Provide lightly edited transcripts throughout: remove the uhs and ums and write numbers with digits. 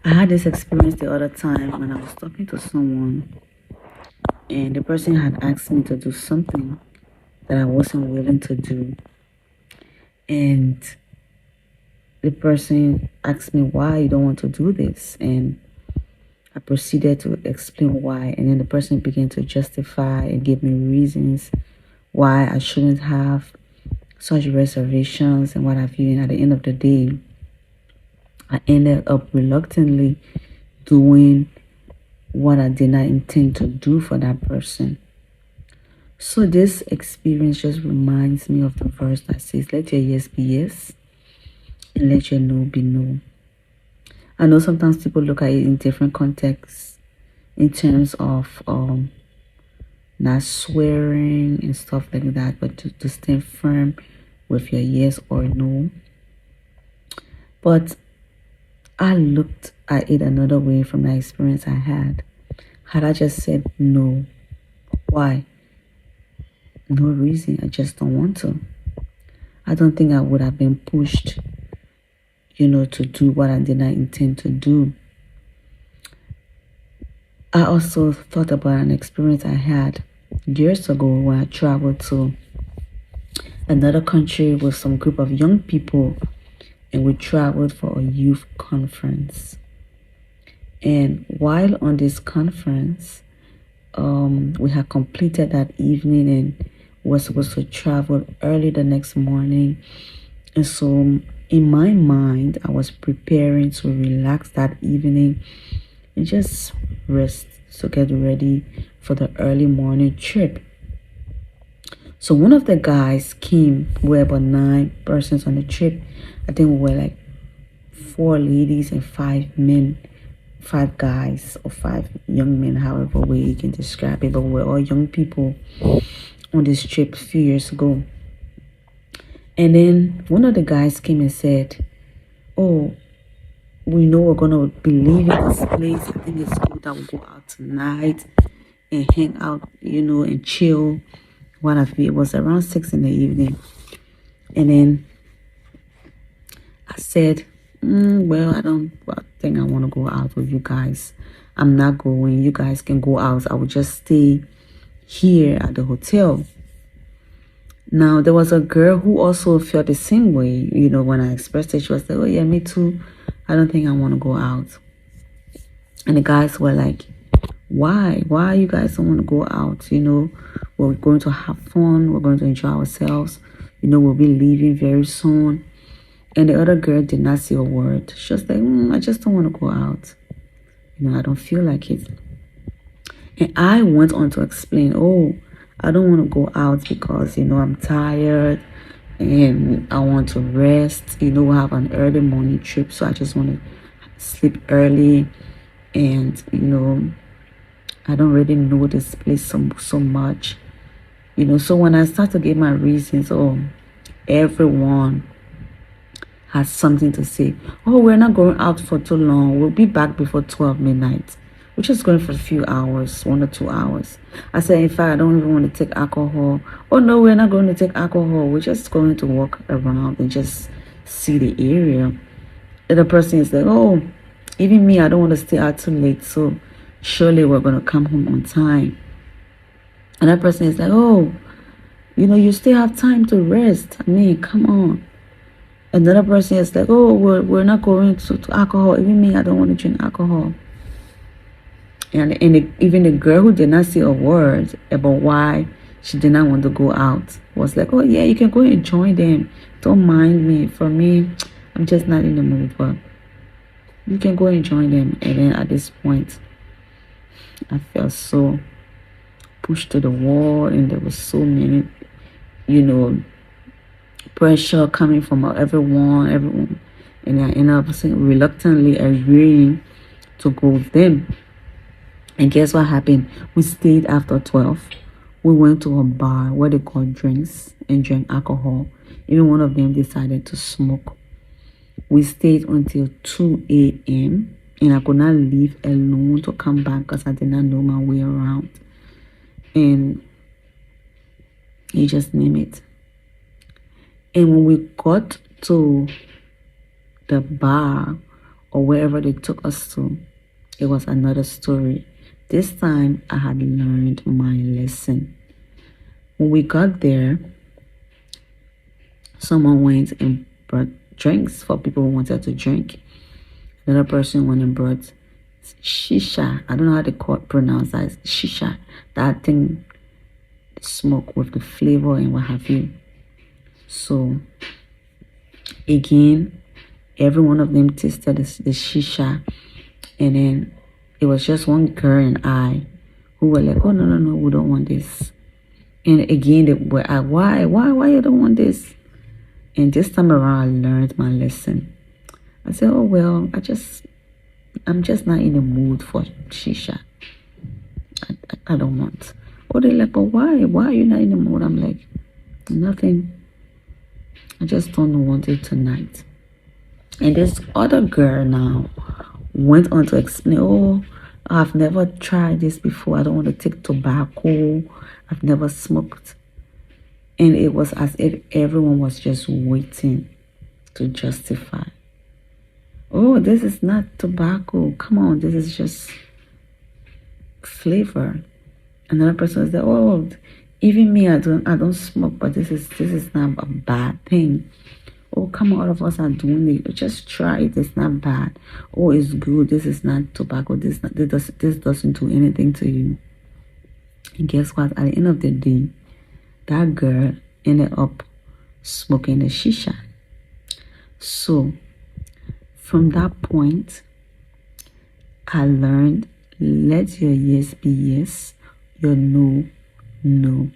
I had this experience the other time when I was talking to someone, and the person had asked me to do something that I wasn't willing to do. And the person asked me why you don't want to do this. And I proceeded to explain why. And then the person began to justify and give me reasons why I shouldn't have such reservations and what have you. And at the end of the day, I ended up reluctantly doing what I did not intend to do for that person. So this experience just reminds me of the verse that says, let your yes be yes and let your no be no. I know sometimes people look at it in different contexts in terms of not swearing and stuff like that, but to stand firm with your yes or no. But I looked at it another way from the experience I had. Had I just said no, why? No reason, I just don't want to. I don't think I would have been pushed, to do what I did not intend to do. I also thought about an experience I had years ago when I traveled to another country with some group of young people, and we traveled for a youth conference. And while on this conference, we had completed that evening and were supposed to travel early the next morning. And so in my mind, I was preparing to relax that evening and just rest to get ready for the early morning trip. So one of the guys came. We were about 9 persons on the trip. I think we were like 4 ladies and 5 men, 5 guys or 5 young men, however way you can describe it. But we were all young people on this trip a few years ago. And then one of the guys came and said, oh, we know we're going to be leaving this place. I think it's good that we go out tonight and hang out, and chill. What have you? It was around 6 in the evening. And then I said, well, I think I want to go out with you guys. I'm not going. You guys can go out. I will just stay here at the hotel. Now, there was a girl who also felt the same way. When I expressed it, she was like, oh, yeah, me too. I don't think I want to go out. And the guys were like, why? Why you guys don't want to go out? We're going to have fun. We're going to enjoy ourselves. We'll be leaving very soon. And the other girl did not say a word. She was like, I just don't want to go out. I don't feel like it. And I went on to explain, I don't want to go out because, I'm tired and I want to rest. We have an early morning trip, so I just want to sleep early. And, I don't really know this place so much. So when I start to give my reasons, everyone has something to say. We're not going out for too long. We'll be back before 12 midnight. We're just going for a few hours, 1 or 2 hours. I said, in fact, I don't even want to take alcohol. Oh, no, we're not going to take alcohol. We're just going to walk around and just see the area. And the person is like, even me, I don't want to stay out too late. So surely we're going to come home on time. And that person is like, you still have time to rest. I mean, come on. Another person is like, we're not going to alcohol. Even me, I don't want to drink alcohol. And even the girl who did not say a word about why she did not want to go out was like, yeah, you can go and join them. Don't mind me. For me, I'm just not in the mood. But you can go and join them. And then at this point, I felt so pushed to the wall. And there was so many, pressure coming from everyone. And I ended up reluctantly agreeing to go with them. And guess what happened? We stayed after 12. We went to a bar where they call drinks and drank alcohol. Even one of them decided to smoke. We stayed until 2 a.m. and I could not leave alone to come back because I did not know my way around. And you just name it. And when we got to the bar, or wherever they took us to, it was another story. This time I had learned my lesson. When we got there, someone went and brought drinks for people who wanted to drink. Another person went and brought shisha. I don't know how they pronounce that. It's shisha. That thing, smoke with the flavor and what have you. So again, every one of them tasted the shisha, and then it was just one girl and I who were like, oh no, we don't want this. And again, they were like, why you don't want this? And this time around, I learned my lesson. I said, oh well, I'm just not in the mood for shisha. I don't want. Oh, they're like, but why? Why are you not in the mood? I'm like, nothing. I just don't want it tonight. And this other girl now went on to explain, oh, I've never tried this before. I don't want to take tobacco. I've never smoked. And it was as if everyone was just waiting to justify. Oh, this is not tobacco. Come on, this is just flavor. Another person was like, oh, even me, I don't smoke, but this is not a bad thing. Oh, come on, all of us are doing it. Just try it. It's not bad. Oh, it's good. This is not tobacco. This doesn't do anything to you. And guess what? At the end of the day, that girl ended up smoking the shisha. So from that point, I learned, let your yes be yes, your no, no.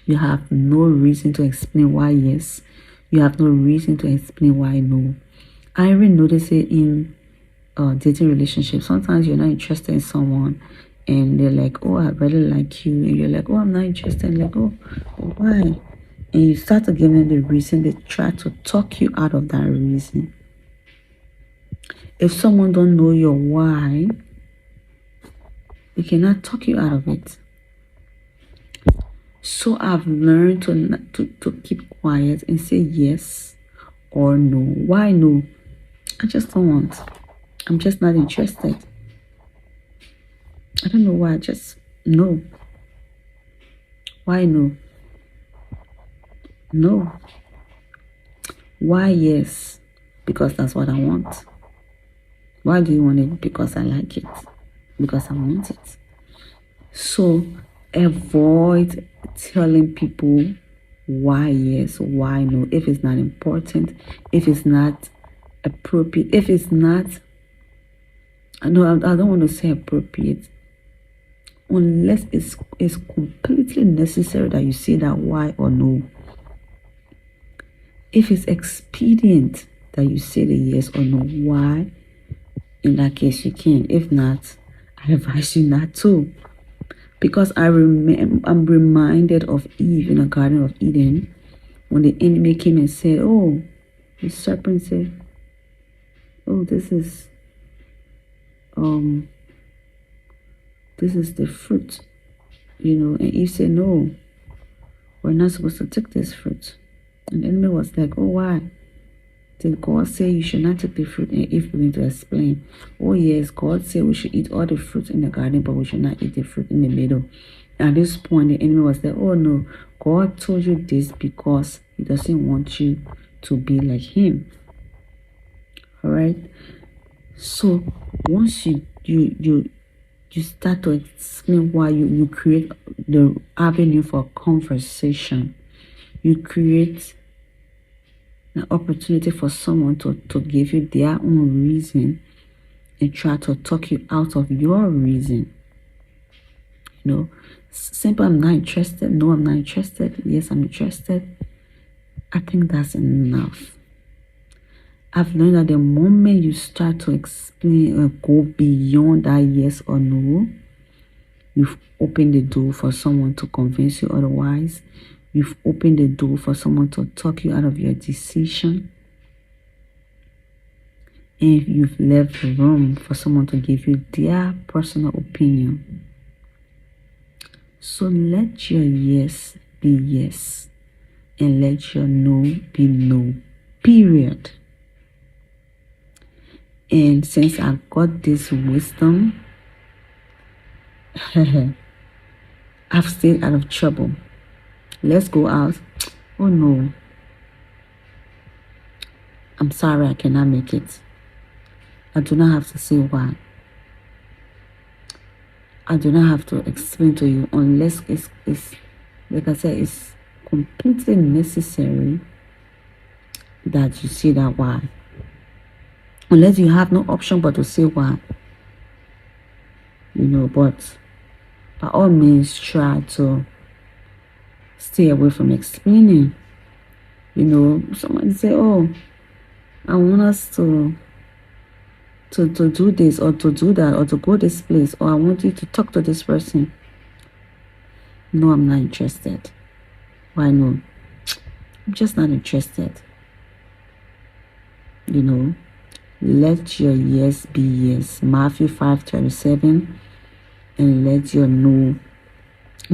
You have no reason to explain why yes. You have no reason to explain why no. I even notice it in dating relationships. Sometimes you're not interested in someone and they're like, oh, I really like you. And you're like, oh, I'm not interested. And like, oh, why? And you start to give them the reason. They try to talk you out of that reason. If someone don't know your why, they cannot talk you out of it. So I've learned to keep quiet and say yes or no. Why no? I just don't want. I'm just not interested. I don't know why. Just no. Why no? No. Why yes? Because that's what I want. Why do you want it? Because I like it. Because I want it. So avoid telling people why yes, why no, if it's not important, if it's not appropriate, if it's not, I don't want to say appropriate, unless it's completely necessary that you say that why or no. If it's expedient that you say the yes or no, why, in that case you can. If not, I advise you not to. Because I'm reminded of Eve in the Garden of Eden when the enemy came and said, oh, the serpent said, oh, this is the fruit, and Eve said, no, we're not supposed to take this fruit. And the enemy was like, oh, why? Did God say you should not take the fruit? And Eve began to explain, oh yes, God said we should eat all the fruit in the garden, but we should not eat the fruit in the middle. At this point, the enemy was like, oh no, God told you this because he doesn't want you to be like him. All right. So once you start to explain why you create the avenue for conversation, you create an opportunity for someone to give you their own reason and try to talk you out of your reason. Simple, I'm not interested. No, I'm not interested. Yes, I'm interested. I think that's enough. I've learned that the moment you start to explain or go beyond that yes or no, you've opened the door for someone to convince you otherwise. You've opened the door for someone to talk you out of your decision. And you've left room for someone to give you their personal opinion. So let your yes be yes. And let your no be no. Period. And since I got this wisdom, I've stayed out of trouble. Let's go out. Oh no, I'm sorry, I cannot make it. I do not have to say why. I do not have to explain to you unless it's like I said, it's completely necessary that you see that why. Unless you have no option but to say why. But by all means, try to stay away from explaining. Someone say, oh, I want us to do this or to do that or to go this place, or I want you to talk to this person. No, I'm not interested. Why no? I'm just not interested. Let your yes be yes. Matthew 5:37. And let your no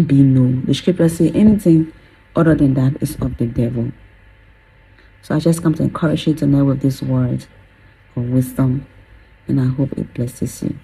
be no. The scripture says anything other than that is of the devil. So I just come to encourage you tonight with this word of wisdom, and I hope it blesses you.